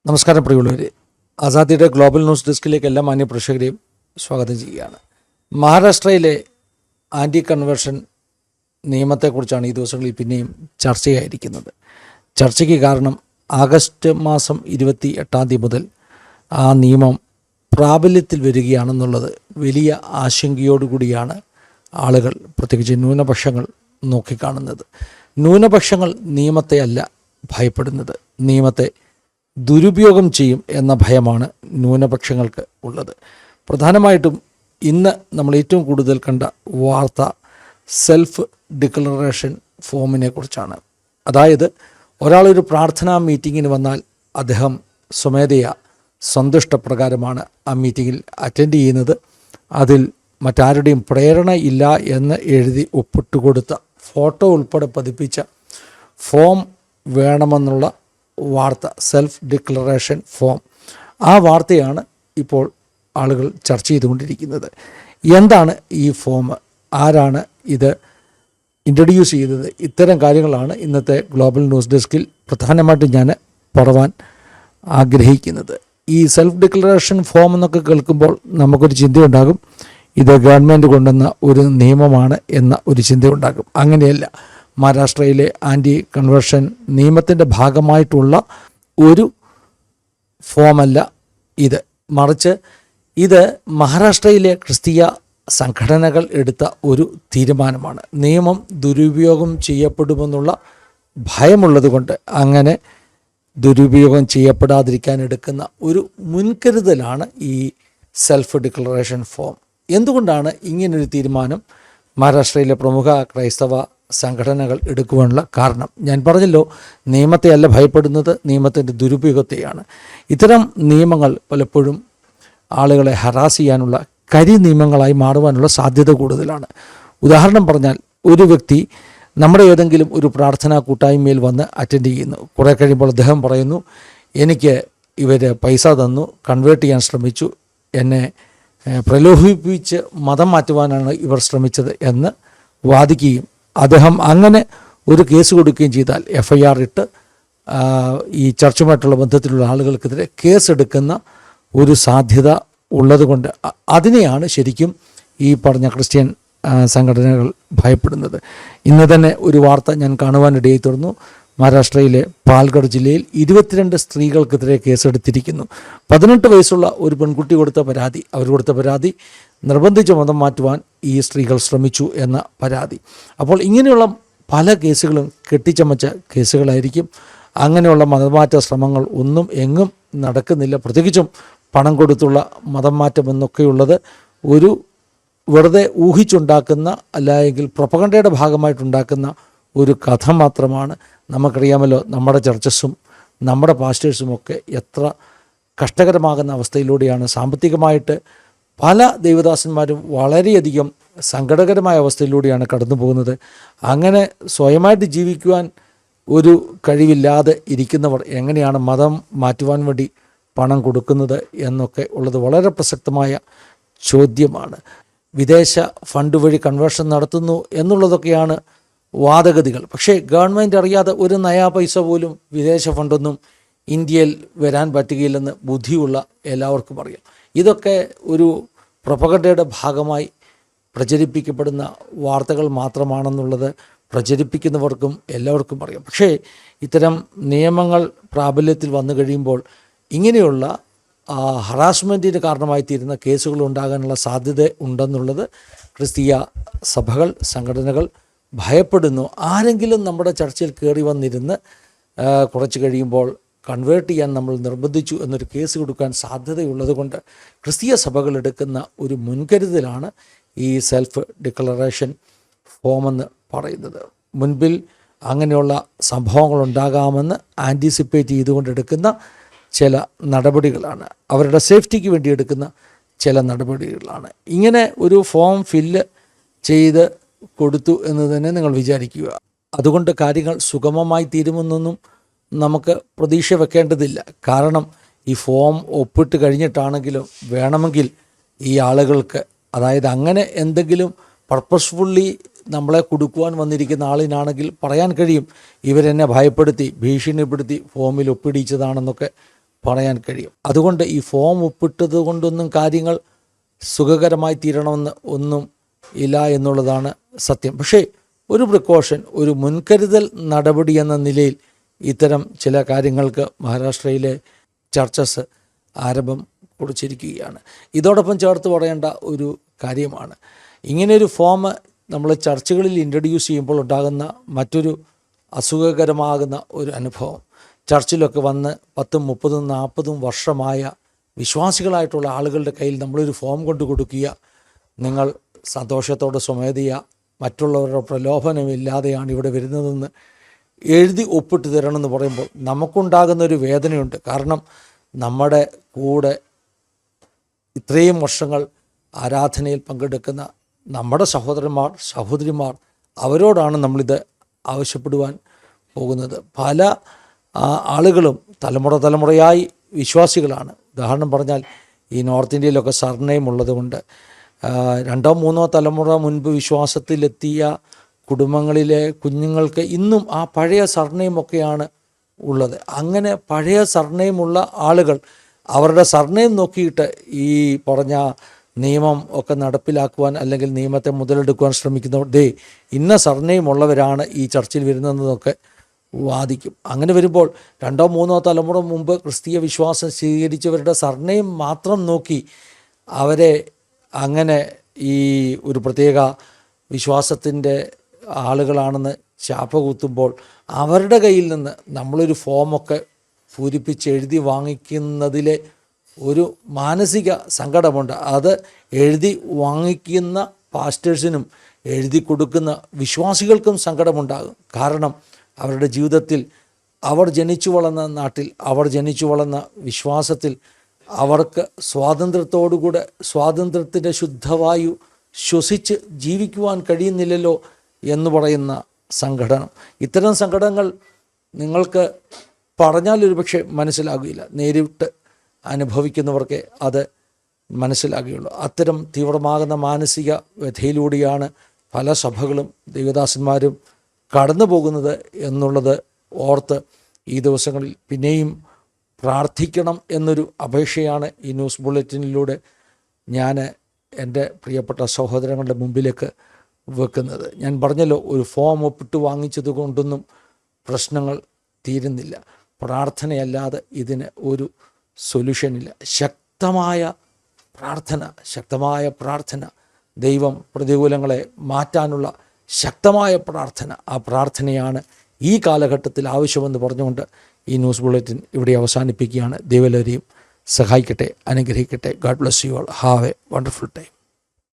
നമസ്കാരം പ്രിയമുള്ളവരെ, ആസാദിയുടെ global news ഡെസ്കിലേക്ക് എല്ലാ മാന്യ പ്രേക്ഷകരെയും സ്വാഗതം ചെയ്യുകയാണ്. മഹാരാഷ്ട്രയിലെ ആൻറ്റി കൺവേർഷൻ നിയമത്തെക്കുറിച്ചാണ് ഈ ദിവസങ്ങളിൽ പിന്നെയും ചർച്ചയായിരിക്കുന്നത്. ചർച്ചയ്ക്ക് കാരണം ആഗസ്റ്റ് മാസം 28 മുതൽ ആ നിയമം പ്രാബല്യത്തിൽ വരികയാണെന്നുള്ളത് വലിയ ആശങ്കയോടുകൂടിയാണ് ആളുകൾ, പ്രത്യേകിച്ച് ന്യൂനപക്ഷങ്ങൾ നോക്കിക്കാണുന്നത്. ന്യൂനപക്ഷങ്ങൾ നിയമത്തെ അല്ല ഭയപ്പെടുന്നത്, നിയമത്തെ ദുരുപയോഗം ചെയ്യും എന്ന ഭയമാണ് ന്യൂനപക്ഷങ്ങൾക്ക് ഉള്ളത്. പ്രധാനമായിട്ടും ഇന്ന് നമ്മൾ ഏറ്റവും കൂടുതൽ കണ്ട വാർത്ത സെൽഫ് ഡിക്ലറേഷൻ ഫോമിനെ കുറിച്ചാണ്. അതായത് ഒരാളൊരു പ്രാർത്ഥനാ മീറ്റിങ്ങിന് വന്നാൽ അദ്ദേഹം സ്വമേധയാ സന്തുഷ്ടപ്രകാരമാണ് ആ മീറ്റിങ്ങിൽ അറ്റൻഡ് ചെയ്യുന്നത്. അതിൽ മറ്റാരുടെയും പ്രേരണ ഇല്ല എന്ന് എഴുതി ഒപ്പിട്ടുകൊടുത്ത ഫോട്ടോ ഉൾപ്പെടെ പതിപ്പിച്ച ഫോം വേണമെന്നുള്ള വാർത്ത, സെൽഫ് ഡിക്ലറേഷൻ ഫോം, ആ വാർത്തയാണ് ഇപ്പോൾ ആളുകൾ ചർച്ച ചെയ്തുകൊണ്ടിരിക്കുന്നത്. എന്താണ് ഈ ഫോം, ആരാണ് ഇത് ഇൻട്രൊഡ്യൂസ് ചെയ്തത്? ഇത്തരം കാര്യങ്ങളാണ് ഇന്നത്തെ ഗ്ലോബൽ ന്യൂസ് ഡെസ്കിൽ പ്രധാനമായിട്ടും ഞാൻ പറയുവാൻ ആഗ്രഹിക്കുന്നത്. ഈ സെൽഫ് ഡിക്ലറേഷൻ ഫോം എന്നൊക്കെ കേൾക്കുമ്പോൾ നമുക്കൊരു ചിന്തയുണ്ടാകും, ഇത് ഗവൺമെൻറ് കൊണ്ടുവന്ന ഒരു നിയമമാണ് എന്ന ഒരു ചിന്തയുണ്ടാകും. അങ്ങനെയല്ല. മഹാരാഷ്ട്രയിലെ ആൻറ്റി കൺവേർഷൻ നിയമത്തിൻ്റെ ഭാഗമായിട്ടുള്ള ഒരു ഫോമല്ല ഇത്, മറിച്ച് ഇത് മഹാരാഷ്ട്രയിലെ ക്രിസ്തീയ സംഘടനകൾ എടുത്ത ഒരു തീരുമാനമാണ്. നിയമം ദുരുപയോഗം ചെയ്യപ്പെടുമെന്നുള്ള ഭയമുള്ളതുകൊണ്ട് അങ്ങനെ ദുരുപയോഗം ചെയ്യപ്പെടാതിരിക്കാൻ എടുക്കുന്ന ഒരു മുൻകരുതലാണ് ഈ സെൽഫ് ഡിക്ലറേഷൻ ഫോം. എന്തുകൊണ്ടാണ് ഇങ്ങനൊരു തീരുമാനം മഹാരാഷ്ട്രയിലെ പ്രമുഖ ക്രൈസ്തവ സംഘടനകൾ എടുക്കുവാനുള്ള കാരണം? ഞാൻ പറഞ്ഞല്ലോ, നിയമത്തെ അല്ല ഭയപ്പെടുന്നത്, നിയമത്തിൻ്റെ ദുരുപയോഗത്തെയാണ്. ഇത്തരം നിയമങ്ങൾ പലപ്പോഴും ആളുകളെ ഹറാസ് ചെയ്യാനുള്ള കരി നിയമങ്ങളായി മാറുവാനുള്ള സാധ്യത കൂടുതലാണ്. ഉദാഹരണം പറഞ്ഞാൽ, ഒരു വ്യക്തി നമ്മുടെ ഏതെങ്കിലും ഒരു പ്രാർത്ഥനാ കൂട്ടായ്മയിൽ വന്ന് അറ്റൻഡ് ചെയ്യുന്നു. കുറേ കഴിയുമ്പോൾ അദ്ദേഹം പറയുന്നു, എനിക്ക് ഇവർ പൈസ തന്നു, കൺവേർട്ട് ചെയ്യാൻ ശ്രമിച്ചു, എന്നെ പ്രലോഭിപ്പിച്ച് മതം മാറ്റുവാനാണ് ഇവർ ശ്രമിച്ചത് എന്ന് വാദിക്കുകയും അദ്ദേഹം അങ്ങനെ ഒരു കേസ് കൊടുക്കുകയും ചെയ്താൽ FIR ഇട്ട് ഈ ചർച്ചുമായിട്ടുള്ള ബന്ധത്തിലുള്ള ആളുകൾക്കെതിരെ കേസെടുക്കുന്ന ഒരു സാധ്യത ഉള്ളതുകൊണ്ട് അതിനെയാണ് ശരിക്കും ഈ പറഞ്ഞ ക്രിസ്ത്യൻ സംഘടനകൾ ഭയപ്പെടുന്നത്. ഇന്ന് തന്നെ ഒരു വാർത്ത ഞാൻ കാണുവാനിടയായി തീർന്നു. മഹാരാഷ്ട്രയിലെ പാൽഗഡ് ജില്ലയിൽ 22 സ്ത്രീകൾക്കെതിരെ കേസെടുത്തിരിക്കുന്നു. 18 വയസ്സുള്ള ഒരു പെൺകുട്ടി കൊടുത്ത പരാതി, അവർ കൊടുത്ത പരാതി നിർബന്ധിച്ച് മതം മാറ്റുവാൻ ഈ സ്ത്രീകൾ ശ്രമിച്ചു എന്ന പരാതി. അപ്പോൾ ഇങ്ങനെയുള്ള പല കേസുകളും കെട്ടിച്ചമച്ച കേസുകളായിരിക്കും. അങ്ങനെയുള്ള മതമാറ്റ ശ്രമങ്ങൾ ഒന്നും എങ്ങും നടക്കുന്നില്ല. പ്രത്യേകിച്ചും പണം കൊടുത്തുള്ള മതം മാറ്റം എന്നൊക്കെയുള്ളത് ഒരു വെറുതെ ഊഹിച്ചുണ്ടാക്കുന്ന, അല്ലെങ്കിൽ പ്രൊപ്പഗണ്ടയുടെ ഭാഗമായിട്ടുണ്ടാക്കുന്ന ഒരു കഥ മാത്രമാണ്. നമുക്കറിയാമല്ലോ, നമ്മുടെ ചർച്ചസും നമ്മുടെ പാസ്റ്റേഴ്സുമൊക്കെ എത്ര കഷ്ടകരമാകുന്ന അവസ്ഥയിലൂടെയാണ് സാമ്പത്തികമായിട്ട് പല ദൈവദാസന്മാരും വളരെയധികം സങ്കടകരമായ അവസ്ഥയിലൂടെയാണ് കടന്നു പോകുന്നത്. അങ്ങനെ സ്വയമായിട്ട് ജീവിക്കുവാൻ ഒരു കഴിവില്ലാതെ ഇരിക്കുന്നവർ എങ്ങനെയാണ് മതം മാറ്റുവാൻ വേണ്ടി പണം കൊടുക്കുന്നത് എന്നൊക്കെ ഉള്ളത് വളരെ പ്രസക്തമായ ചോദ്യമാണ്. വിദേശ ഫണ്ട് വഴി കൺവേർഷൻ നടത്തുന്നു എന്നുള്ളതൊക്കെയാണ് വാദഗതികൾ. പക്ഷേ ഗവൺമെൻറ് അറിയാതെ ഒരു നയാ പൈസ പോലും വിദേശ ഫണ്ടൊന്നും ഇന്ത്യയിൽ വരാൻ പറ്റുകയില്ലെന്ന് ബുദ്ധിയുള്ള എല്ലാവർക്കും അറിയാം. ഇതൊക്കെ ഒരു പ്രൊപ്പഗണ്ടയുടെ ഭാഗമായി പ്രചരിപ്പിക്കപ്പെടുന്ന വാർത്തകൾ മാത്രമാണെന്നുള്ളത് പ്രചരിപ്പിക്കുന്നവർക്കും എല്ലാവർക്കും അറിയാം. പക്ഷേ ഇത്തരം നിയമങ്ങൾ പ്രാബല്യത്തിൽ വന്നു കഴിയുമ്പോൾ ഇങ്ങനെയുള്ള ഹറാസ്മെൻറ്റിന് കാരണമായി തീരുന്ന കേസുകൾ ഉണ്ടാകാനുള്ള സാധ്യത ഉണ്ടെന്നുള്ളത് ക്രിസ്തീയ സഭകൾ, സംഘടനകൾ ഭയപ്പെടുന്നു. ആരെങ്കിലും നമ്മുടെ ചർച്ചയിൽ കയറി വന്നിരുന്ന് കുറച്ച് കഴിയുമ്പോൾ കൺവേർട്ട് ചെയ്യാൻ നമ്മൾ നിർബന്ധിച്ചു എന്നൊരു കേസ് കൊടുക്കാൻ സാധ്യതയുള്ളത് കൊണ്ട് ക്രിസ്തീയ സഭകൾ എടുക്കുന്ന ഒരു മുൻകരുതലാണ് ഈ സെൽഫ് ഡിക്ലറേഷൻ ഫോമെന്ന് പറയുന്നത്. മുൻപിൽ അങ്ങനെയുള്ള സംഭവങ്ങൾ ഉണ്ടാകാമെന്ന് ആൻറ്റിസിപ്പേറ്റ് ചെയ്തുകൊണ്ടെടുക്കുന്ന ചില നടപടികളാണ്, അവരുടെ സേഫ്റ്റിക്ക് വേണ്ടി എടുക്കുന്ന ചില നടപടികളാണ്. ഇങ്ങനെ ഒരു ഫോം ഫില്ല് ചെയ്ത് കൊടുത്തു എന്ന് തന്നെ നിങ്ങൾ വിചാരിക്കുക. അതുകൊണ്ട് കാര്യങ്ങൾ സുഗമമായി തീരുമെന്നൊന്നും നമുക്ക് പ്രതീക്ഷ വെക്കേണ്ടതില്ല. കാരണം ഈ ഫോം ഒപ്പിട്ട് കഴിഞ്ഞിട്ടാണെങ്കിലും വേണമെങ്കിൽ ഈ ആളുകൾക്ക്, അതായത് അങ്ങനെ എന്തെങ്കിലും പർപ്പസ്ഫുള്ളി നമ്മളെ കുടുക്കുവാൻ വന്നിരിക്കുന്ന ആളിനാണെങ്കിൽ പറയാൻ കഴിയും, ഇവരെന്നെ ഭയപ്പെടുത്തി ഭീഷണിപ്പെടുത്തി ഫോമിൽ ഒപ്പിടിച്ചതാണെന്നൊക്കെ പറയാൻ കഴിയും. അതുകൊണ്ട് ഈ ഫോം ഒപ്പിട്ടത് കൊണ്ടൊന്നും കാര്യങ്ങൾ സുഖകരമായി തീരണമെന്ന് ഒന്നും ഇല്ല എന്നുള്ളതാണ് സത്യം. പക്ഷേ ഒരു പ്രിക്കോഷൻ, ഒരു മുൻകരുതൽ നടപടി എന്ന നിലയിൽ ഇത്തരം ചില കാര്യങ്ങൾക്ക് മഹാരാഷ്ട്രയിലെ ചർച്ചസ് ആരംഭം കുറിച്ചിരിക്കുകയാണ്. ഇതോടൊപ്പം ചേർത്ത് പറയേണ്ട ഒരു കാര്യമാണ്, ഇങ്ങനെയൊരു ഫോം നമ്മൾ ചർച്ചുകളിൽ ഇൻട്രൊഡ്യൂസ് ചെയ്യുമ്പോൾ ഉണ്ടാകുന്ന മറ്റൊരു അസുഖകരമാകുന്ന ഒരു അനുഭവം, ചർച്ചിലൊക്കെ വന്ന് 10, 30, 40 വർഷമായ വിശ്വാസികളായിട്ടുള്ള ആളുകളുടെ കയ്യിൽ നമ്മളൊരു ഫോം കൊണ്ട് കൊടുക്കുക, നിങ്ങൾ സന്തോഷത്തോടെ സ്വമേധയാ മറ്റുള്ളവരുടെ പ്രലോഭനമില്ലാതെയാണ് ഇവിടെ വരുന്നതെന്ന് എഴുതി ഒപ്പിട്ട് തരണമെന്ന് പറയുമ്പോൾ നമുക്കുണ്ടാകുന്നൊരു വേദനയുണ്ട്. കാരണം നമ്മുടെ കൂടെ ഇത്രയും വർഷങ്ങൾ ആരാധനയിൽ പങ്കെടുക്കുന്ന നമ്മുടെ സഹോദരിമാർ അവരോടാണ് നമ്മളിത് ആവശ്യപ്പെടുവാൻ പോകുന്നത്. പല ആളുകളും തലമുറയായി വിശ്വാസികളാണ്. ഉദാഹരണം പറഞ്ഞാൽ ഈ നോർത്ത് ഇന്ത്യയിലൊക്കെ സർനെയിം ഉള്ളതുകൊണ്ട് 2, 3 തലമുറ മുൻപ് വിശ്വാസത്തിലെത്തിയ കുടുംബങ്ങളിലെ കുഞ്ഞുങ്ങൾക്ക് ഇന്നും ആ പഴയ സർനെയിമൊക്കെയാണ് ഉള്ളത്. അങ്ങനെ പഴയ സർനെയിമുള്ള ആളുകൾ അവരുടെ സർനെയിം നോക്കിയിട്ട് ഈ പറഞ്ഞ നിയമം ഒക്കെ നടപ്പിലാക്കുവാൻ അല്ലെങ്കിൽ നിയമത്തെ മുതലെടുക്കുവാൻ ശ്രമിക്കുന്നവർ ഇന്ന സർനെയിം ഉള്ളവരാണ് ഈ ചർച്ചിൽ വരുന്നതെന്നൊക്കെ വാദിക്കും. അങ്ങനെ വരുമ്പോൾ 2, 3 തലമുറ മുമ്പ് ക്രിസ്തീയ വിശ്വാസം സ്വീകരിച്ചവരുടെ സർനെയിം മാത്രം നോക്കി അവരെ അങ്ങനെ ഈ ഒരു പ്രത്യേക വിശ്വാസത്തിൻ്റെ ആളുകളാണെന്ന് ശാപകുത്തുമ്പോൾ അവരുടെ കയ്യിൽ നിന്ന് നമ്മളൊരു ഫോമൊക്കെ പൂരിപ്പിച്ച് എഴുതി വാങ്ങിക്കുന്നതിലെ ഒരു മാനസിക സങ്കടമുണ്ട്. അത് എഴുതി വാങ്ങിക്കുന്ന പാസ്റ്റേഴ്സിനും എഴുതി കൊടുക്കുന്ന വിശ്വാസികൾക്കും സങ്കടമുണ്ടാകും. കാരണം അവരുടെ ജീവിതത്തിൽ അവർ ജനിച്ചു വളർന്ന നാട്ടിൽ, അവർ ജനിച്ചു വളർന്ന വിശ്വാസത്തിൽ അവർക്ക് സ്വാതന്ത്ര്യത്തോടുകൂടെ സ്വാതന്ത്ര്യത്തിൻ്റെ ശുദ്ധവായു ശ്വസിച്ച് ജീവിക്കുവാൻ കഴിയുന്നില്ലല്ലോ എന്ന് പറയുന്ന സങ്കടം. ഇത്തരം സങ്കടങ്ങൾ നിങ്ങൾക്ക് പറഞ്ഞാലൊരു പക്ഷേ മനസ്സിലാകില്ല, നേരിട്ട് അനുഭവിക്കുന്നവർക്ക് അത് മനസ്സിലാകുകയുള്ളൂ. അത്തരം തീവ്രമാകുന്ന മാനസിക വ്യഥയിലൂടെയാണ് പല സഭകളും ദൈവദാസന്മാരും കടന്നു പോകുന്നത് എന്നുള്ളത് ഓർത്ത് ഈ ദിവസങ്ങളിൽ പിന്നെയും പ്രാർത്ഥിക്കണം എന്നൊരു അപേക്ഷയാണ് ഈ ന്യൂസ് ബുള്ളറ്റിനിലൂടെ ഞാൻ എൻ്റെ പ്രിയപ്പെട്ട സഹോദരങ്ങളുടെ മുമ്പിലേക്ക് വെക്കുന്നത്. ഞാൻ പറഞ്ഞല്ലോ, ഒരു ഫോം ഒപ്പിട്ട് വാങ്ങിച്ചത് കൊണ്ടൊന്നും പ്രശ്നങ്ങൾ തീരുന്നില്ല. പ്രാർത്ഥനയല്ലാതെ ഇതിന് ഒരു സൊല്യൂഷനില്ല. ശക്തമായ പ്രാർത്ഥന, ദൈവം പ്രതികൂലങ്ങളെ മാറ്റാനുള്ള ശക്തമായ പ്രാർത്ഥന, ആ പ്രാർത്ഥനയാണ് ഈ കാലഘട്ടത്തിൽ ആവശ്യമെന്ന് പറഞ്ഞുകൊണ്ട് ഈ ന്യൂസ് ബുള്ളറ്റിൻ ഇവിടെ അവസാനിപ്പിക്കുകയാണ്. ദൈവം എല്ലാവരെയും സഹായിക്കട്ടെ, അനുഗ്രഹിക്കട്ടെ. God bless you all. Have A wonderful time.